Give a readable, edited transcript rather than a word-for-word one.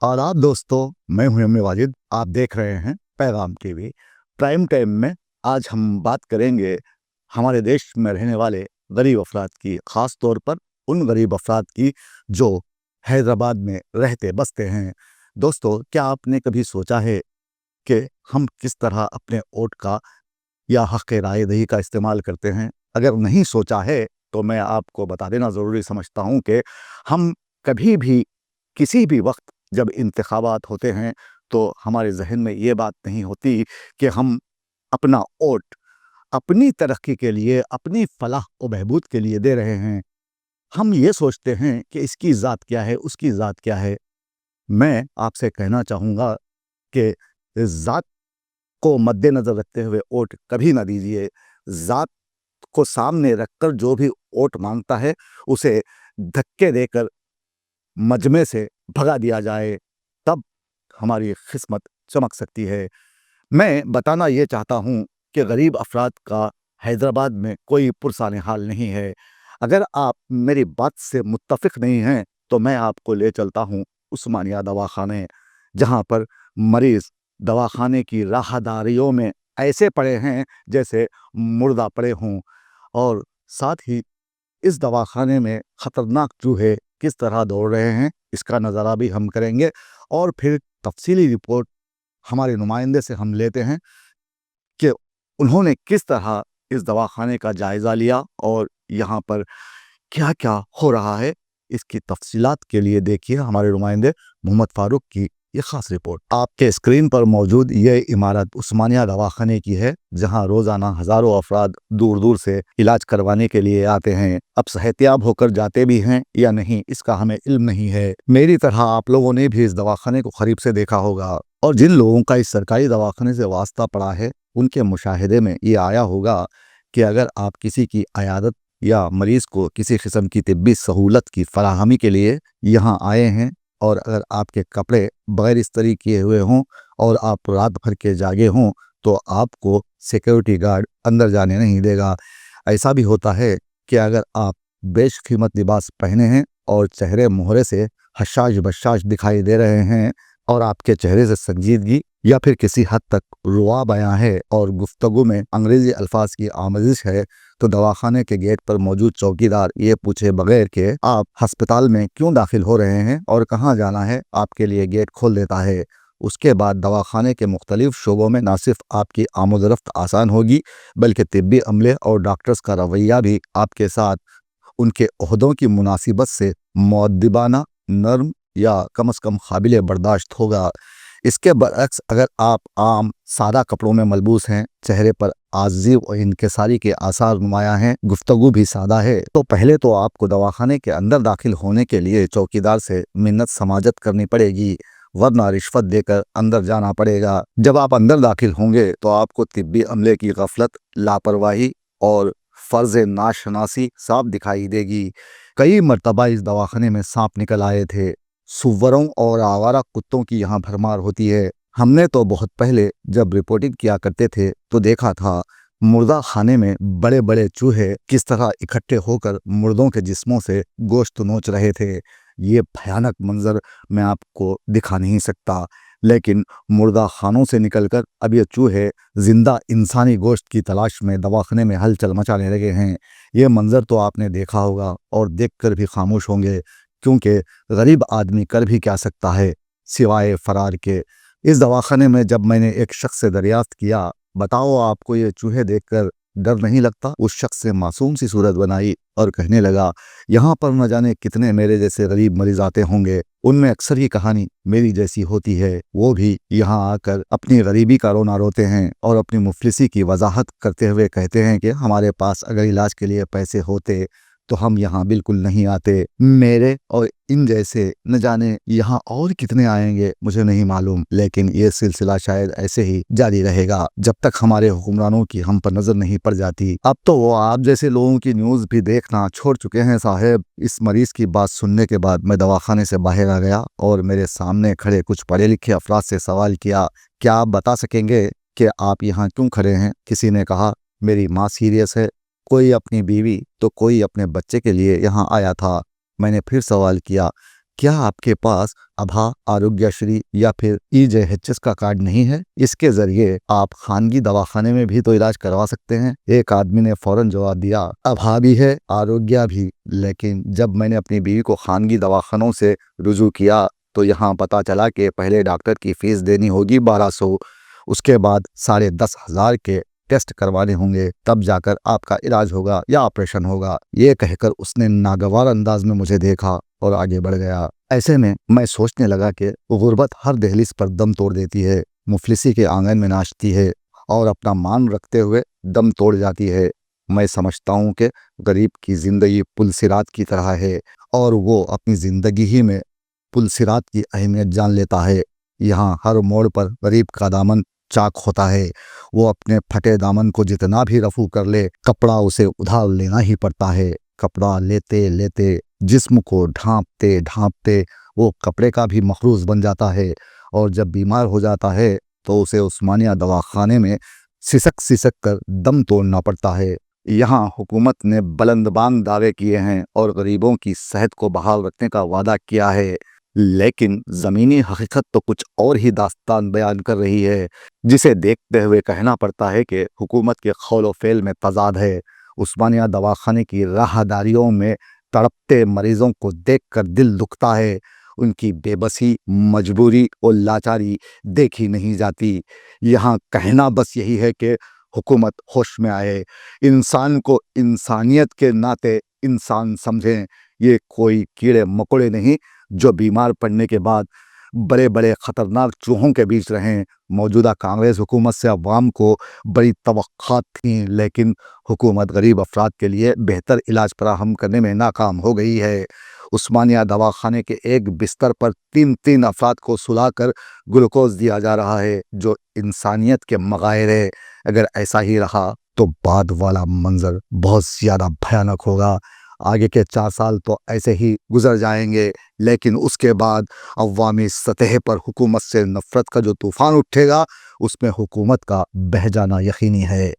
आदाब दोस्तों, मैं हूं एम ए वाजिद। आप देख रहे हैं पैगाम टीवी। प्राइम टाइम में आज हम बात करेंगे हमारे देश में रहने वाले गरीब अफराद की, ख़ास तौर पर उन गरीब अफराद की जो हैदराबाद में रहते बसते हैं। दोस्तों, क्या आपने कभी सोचा है कि हम किस तरह अपने वोट का या हक़ राय दही का इस्तेमाल करते हैं? अगर नहीं सोचा है तो मैं आपको बता देना ज़रूरी समझता हूँ कि हम कभी भी किसी भी वक्त जब इंतखाबात होते हैं तो हमारे जहन में ये बात नहीं होती कि हम अपना वोट अपनी तरक्की के लिए, अपनी फलाह व बहबूद के लिए दे रहे हैं। हम ये सोचते हैं कि इसकी ज़ात क्या है, उसकी ज़ात क्या है। मैं आपसे कहना चाहूँगा कि ज़ात को मद्देनज़र रखते हुए वोट कभी ना दीजिए। ज़ात को सामने रखकर जो भी वोट मांगता है उसे धक्के देकर मजमे से भगा दिया जाए, तब हमारी किस्मत चमक सकती है। मैं बताना ये चाहता हूँ कि गरीब अफराद का हैदराबाद में कोई पुरसाने हाल नहीं है। अगर आप मेरी बात से मुत्तफ़िक नहीं हैं तो मैं आपको ले चलता हूँ उस्मानिया दवाखाने, जहाँ पर मरीज़ दवाखाने की राहदारियों में ऐसे पड़े हैं जैसे मुर्दा पड़े हों। और साथ ही इस दवाखाने में ख़तरनाक चूहे किस तरह दौड़ रहे हैं, इसका नज़ारा भी हम करेंगे। और फिर तफसीली रिपोर्ट हमारे नुमाइंदे से हम लेते हैं कि उन्होंने किस तरह इस दवाखाने का जायज़ा लिया और यहाँ पर क्या क्या हो रहा है। इसकी तफसीलात के लिए देखिए हमारे नुमाइंदे मोहम्मद फ़ारूक की ये ख़ास रिपोर्ट। आपके स्क्रीन पर मौजूद ये इमारत उस्मानिया दवाखाने की है, जहां रोज़ाना हज़ारों अफराद दूर दूर से इलाज करवाने के लिए आते हैं। अब सेहतियाब होकर जाते भी हैं या नहीं, इसका हमें इल्म नहीं है। मेरी तरह आप लोगों ने भी इस दवाखाने को करीब से देखा होगा, और जिन लोगों का इस सरकारी दवाखाने से वास्ता पड़ा है उनके मुशाहिदे में ये आया होगा कि अगर आप किसी की अयादत या मरीज़ को किसी किस्म की तिब्बी सहूलत की फराहमी के लिए यहाँ आए हैं, और अगर आपके कपड़े बगैर इस्त्री किए हुए हों और आप रात भर के जागे हों, तो आपको सिक्योरिटी गार्ड अंदर जाने नहीं देगा। ऐसा भी होता है कि अगर आप बेशकीमत लिबास पहने हैं और चेहरे मोहरे से हशाश बशाश दिखाई दे रहे हैं, और आपके चेहरे से संजीदगी या फिर किसी हद तक रुआ बयां है और गुफ्तगू में अंग्रेज़ी अल्फाज की आमेज़िश है, तो दवाखाने के गेट पर मौजूद चौकीदार ये पूछे बगैर कि आप अस्पताल में क्यों दाखिल हो रहे हैं और कहाँ जाना है, आपके लिए गेट खोल देता है। उसके बाद दवाखाने के मुख्तलिफ शोबों में न सिर्फ आपकी आमद-ओ-रफ्त आसान होगी, बल्कि तिब्बी अमले और डॉक्टर्स का रवैया भी आपके साथ उनके ओहदों की मुनासिबत से मुअद्दिबाना, नर्म या कम अज़ कम काबिल बर्दाश्त होगा। इसके बरअक्स अगर आप आम सादा कपड़ों में मलबूस हैं, चेहरे पर आज़ी और इनकिसारी के आसार नुमायां हैं, गुफ्तगू भी सादा है, तो पहले तो आपको दवाखाने के अंदर दाखिल होने के लिए चौकीदार से मिन्नत समाजत करनी पड़ेगी, वरना रिश्वत देकर अंदर जाना पड़ेगा। जब आप अंदर दाखिल होंगे तो आपको तिब्बी अमले की गफलत, लापरवाही और फ़र्ज़ नाशनासी साफ दिखाई देगी। कई मरतबा इस दवाखाने में सांप निकल आए थे। सुअरों और आवारा कुत्तों की यहाँ भरमार होती है। हमने तो बहुत पहले जब रिपोर्टिंग किया करते थे तो देखा था मुर्दा खाने में बड़े बड़े चूहे किस तरह इकट्ठे होकर मुर्दों के जिस्मों से गोश्त नोच रहे थे। ये भयानक मंजर मैं आपको दिखा नहीं सकता, लेकिन मुर्दा खानों से निकलकर अब ये चूहे जिंदा इंसानी गोश्त की तलाश में दवाखाने में हलचल मचाने लगे हैं। ये मंजर तो आपने देखा होगा और देखकर भी खामोश होंगे, क्योंकि गरीब आदमी कर भी क्या सकता है सिवाय फरार के। इस दवाखाने में जब मैंने एक शख्स से दरियाफ्त किया, बताओ आपको ये चूहे देखकर डर नहीं लगता? उस शख्स से मासूम सी सूरत बनाई और कहने लगा, यहाँ पर न जाने कितने मेरे जैसे गरीब मरीज आते होंगे, उनमें अक्सर ही कहानी मेरी जैसी होती है। वो भी यहाँ आकर अपनी गरीबी का रोना रोते हैं और अपनी मुफलिसी की वजाहत करते हुए कहते हैं कि हमारे पास अगर इलाज के लिए पैसे होते तो हम यहाँ बिल्कुल नहीं आते। मेरे और इन जैसे न जाने यहाँ और कितने आएंगे मुझे नहीं मालूम, लेकिन ये सिलसिला शायद ऐसे ही जारी रहेगा जब तक हमारे हुक्मरानों की हम पर नजर नहीं पड़ जाती। अब तो वो आप जैसे लोगों की न्यूज़ भी देखना छोड़ चुके हैं साहब। इस मरीज की बात सुनने के बाद मैं दवाखाने से बाहर आ गया और मेरे सामने खड़े कुछ पढ़े लिखे अफराद से सवाल किया, क्या आप बता सकेंगे कि आप यहाँ क्यों खड़े हैं? किसी ने कहा मेरी माँ सीरियस है, कोई अपनी बीवी तो कोई अपने बच्चे के लिए यहाँ आया था। मैंने फिर सवाल किया, क्या आपके पास आभा आरोग्यश्री या फिर EJHS का कार्ड नहीं है? इसके जरिए आप खानगी दवाखाने में भी तो इलाज करवा सकते हैं। एक आदमी ने फौरन जवाब दिया, आभा भी है, आरोग्य भी। लेकिन जब मैंने अपनी बीवी को खानगी दवाखानों से रुजू किया तो यहाँ पता चला कि पहले डॉक्टर की फीस देनी होगी 1200, उसके बाद 10,500 के टेस्ट करवाने होंगे, तब जाकर आपका इलाज होगा या ऑपरेशन होगा। ये कहकर उसने नागवार अंदाज में मुझे देखा और आगे बढ़ गया। ऐसे में मैं सोचने लगा कि गुर्बत हर दहलीज पर दम तोड़ देती है, मुफलिसी के आंगन में नाचती है और अपना मान रखते हुए दम तोड़ जाती है। मैं समझता हूँ कि गरीब की जिंदगी पुलसिरात की तरह है और वो अपनी जिंदगी ही में पुलसिरात की अहमियत जान लेता है। यहाँ हर मोड़ पर गरीब का दामन चाक होता है। वो अपने फटे दामन को जितना भी रफू कर ले, कपड़ा उसे उधार लेना ही पड़ता है। कपड़ा लेते लेते, जिस्म को ढांपते ढांपते वो कपड़े का भी मखरूज बन जाता है और जब बीमार हो जाता है तो उसे उस्मानिया दवाखाने में सिसक सिसक कर दम तोड़ना पड़ता है। यहाँ हुकूमत ने बुलंदबांग दावे किए हैं और गरीबों की सेहत को बहाल रखने का वादा किया है, लेकिन ज़मीनी हकीकत तो कुछ और ही दास्तान बयान कर रही है, जिसे देखते हुए कहना पड़ता है कि हुकूमत के खौल फेल में तजाद है। उस्मानिया दवाखाने की राहदारियों में तड़पते मरीजों को देखकर दिल दुखता है। उनकी बेबसी, मजबूरी और लाचारी देखी नहीं जाती। यहाँ कहना बस यही है कि हुकूमत होश में आए, इंसान को इंसानियत के नाते इंसान समझें। ये कोई कीड़े मकोड़े नहीं जो बीमार पड़ने के बाद बड़े बड़े ख़तरनाक चूहों के बीच रहें। मौजूदा कांग्रेस हुकूमत से अवाम को बड़ी तवक्कात थी, लेकिन हुकूमत गरीब अफराद के लिए बेहतर इलाज फराहम करने में नाकाम हो गई है। उस्मानिया दवाखाने के एक बिस्तर पर 3-3 अफराद को सुलाकर ग्लूकोज दिया जा रहा है, जो इंसानियत के मगायर है। अगर ऐसा ही रहा तो बाद वाला मंजर बहुत ज़्यादा भयानक होगा। आगे के 4 साल तो ऐसे ही गुजर जाएंगे, लेकिन उसके बाद अवामी सतह पर हुकूमत से नफरत का जो तूफान उठेगा, उसमें हुकूमत का बह जाना यकीनी है।